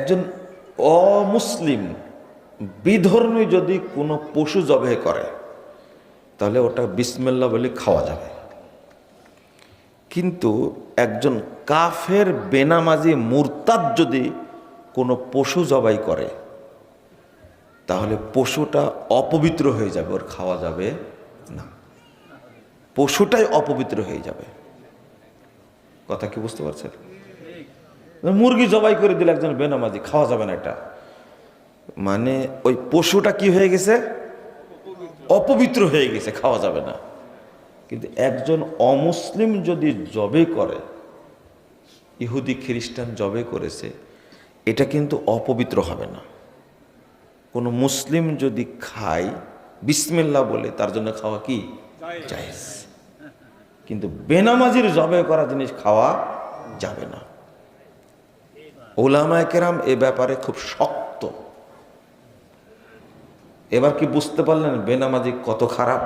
একজন অমুসলিম বিধর্মী যদি কোনো পশু জবাই করে তাহলে ওটা বিসমিল্লাহ বলে খাওয়া যাবে। কিন্তু একজন কাফের বেনামাজি মুরতাদ যদি কোনো পশু জবাই করে তাহলে পশুটা অপবিত্র হয়ে যাবে, ওর খাওয়া যাবে না, পশুটাই অপবিত্র হয়ে যাবে। কথা কি বুঝতে পারছেন? মুরগি জবাই করে দিলে একজন বেনামাজি, খাওয়া যাবে না, এটা মানে ওই পশুটা কি হয়ে গেছে? অপবিত্র হয়ে গেছে, খাওয়া যাবে না। কিন্তু একজন অমুসলিম যদি জবে করে, ইহুদি খ্রিস্টান জবে করেছে, এটা কিন্তু অপবিত্র হবে না। কোনো মুসলিম যদি খায় বিসমিল্লাহ বলে, তার জন্য খাওয়া কি জায়েজ। কিন্তু বেনামাজির জবে করা জিনিস খাওয়া যাবে না। উলামায়ে কেরাম এ ব্যাপারে খুব শক্ত। এবার কি বুঝতে পারলেন বেনামাজি কত খারাপ?